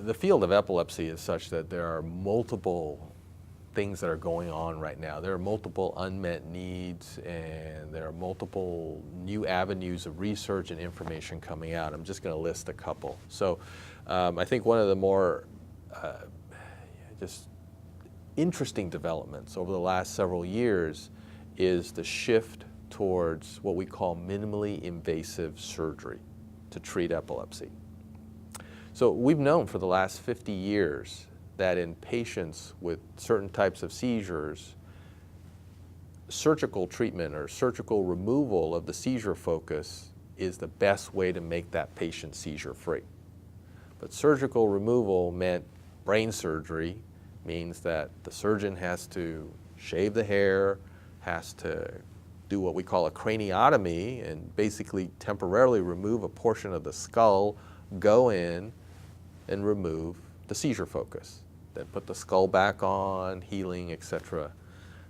the field of epilepsy is such that there are multiple things that are going on right now. There are multiple unmet needs, and there are multiple new avenues of research and information coming out. I'm just going to list a couple. So I think one of the more just interesting developments over the last several years is the shift towards what we call minimally invasive surgery to treat epilepsy. So we've known for the last 50 years that in patients with certain types of seizures, surgical treatment or surgical removal of the seizure focus is the best way to make that patient seizure free. But surgical removal meant brain surgery, means that the surgeon has to shave the hair, has to do what we call a craniotomy and basically temporarily remove a portion of the skull, go in and remove the seizure focus, then put the skull back on, healing, etc.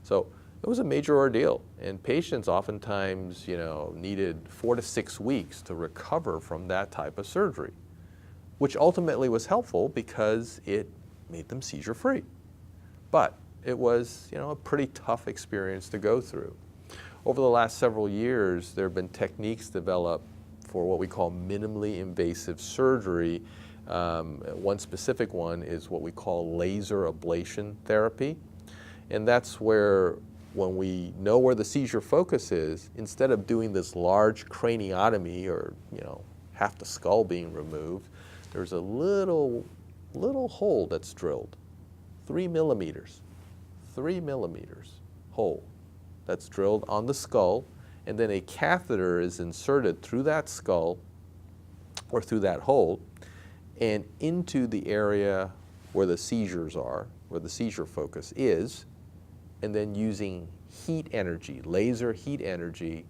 So it was a major ordeal, and patients oftentimes, needed 4 to 6 weeks to recover from that type of surgery, which ultimately was helpful because it made them seizure free. But it was, a pretty tough experience to go through. Over the last several years, there have been techniques developed for what we call minimally invasive surgery. One specific one is what we call laser ablation therapy. And that's where, when we know where the seizure focus is, instead of doing this large craniotomy or, half the skull being removed, there's a little hole that's drilled, 3 millimeters hole that's drilled on the skull, and then a catheter is inserted through that skull or through that hole and into the area where the seizures are, where the seizure focus is, and then using heat energy, laser heat energy,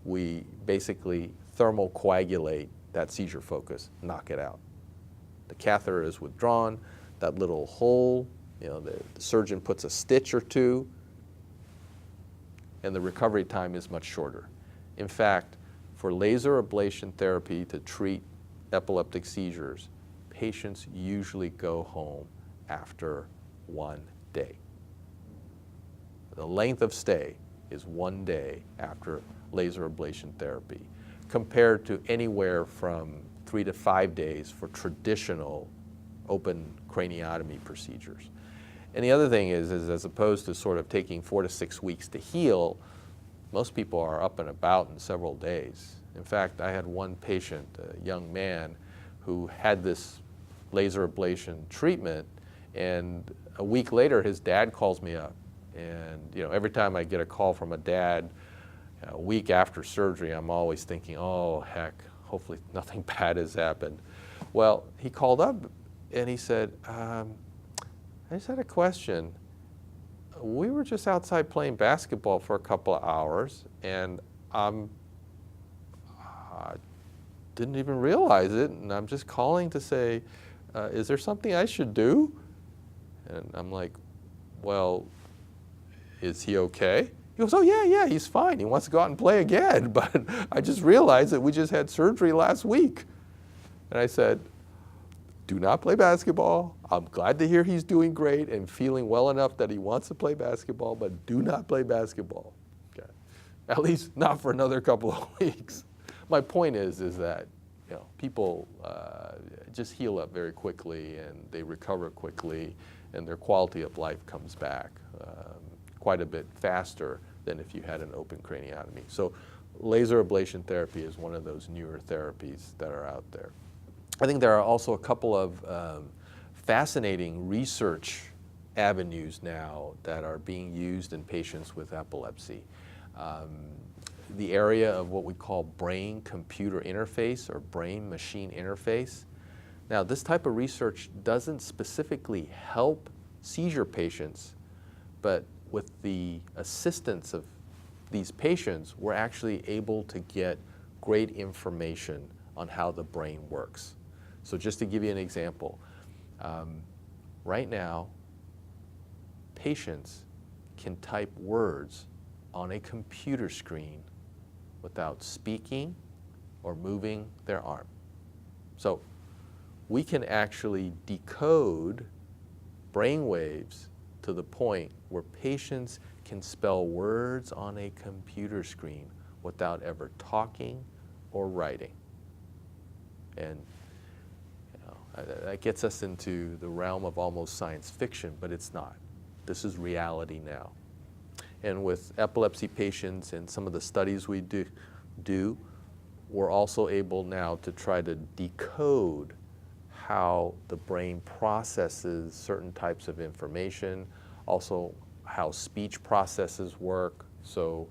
we basically thermocoagulate that seizure focus, knock it out. The catheter is withdrawn, that little hole, the surgeon puts a stitch or two, and the recovery time is much shorter. In fact, for laser ablation therapy to treat epileptic seizures, patients usually go home after 1 day. The length of stay is 1 day after laser ablation therapy, compared to anywhere from 3 to 5 days for traditional open craniotomy procedures. And the other thing is as opposed to sort of taking 4 to 6 weeks to heal, most people are up and about in several days. In fact, I had one patient, a young man, who had this laser ablation treatment, and a week later his dad calls me up. And every time I get a call from a dad a week after surgery, I'm always thinking, oh heck, hopefully nothing bad has happened. Well, he called up and he said, I just had a question. We were just outside playing basketball for a couple of hours, and I didn't even realize it, and I'm just calling to say, is there something I should do? And I'm like, well, is he okay? He goes, oh yeah, he's fine. He wants to go out and play again, but I just realized that we just had surgery last week. And I said, do not play basketball. I'm glad to hear he's doing great and feeling well enough that he wants to play basketball, but do not play basketball. Okay. At least not for another couple of weeks. My point is that people just heal up very quickly, and they recover quickly, and their quality of life comes back quite a bit faster than if you had an open craniotomy. So laser ablation therapy is one of those newer therapies that are out there. I think there are also a couple of fascinating research avenues now that are being used in patients with epilepsy. The area of what we call brain-computer interface or brain-machine interface. Now, this type of research doesn't specifically help seizure patients, but with the assistance of these patients, we're actually able to get great information on how the brain works. So just to give you an example, right now, patients can type words on a computer screen without speaking or moving their arm. So we can actually decode brain waves to the point where patients can spell words on a computer screen without ever talking or writing. And that gets us into the realm of almost science fiction, but it's not. This is reality now. And with epilepsy patients and some of the studies we do, we're also able now to try to decode how the brain processes certain types of information, also how speech processes work. So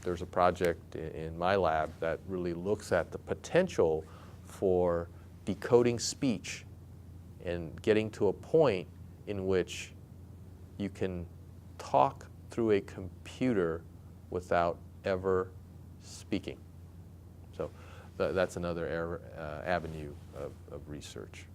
there's a project in my lab that really looks at the potential for decoding speech and getting to a point in which you can talk through a computer without ever speaking. So that's another avenue of research.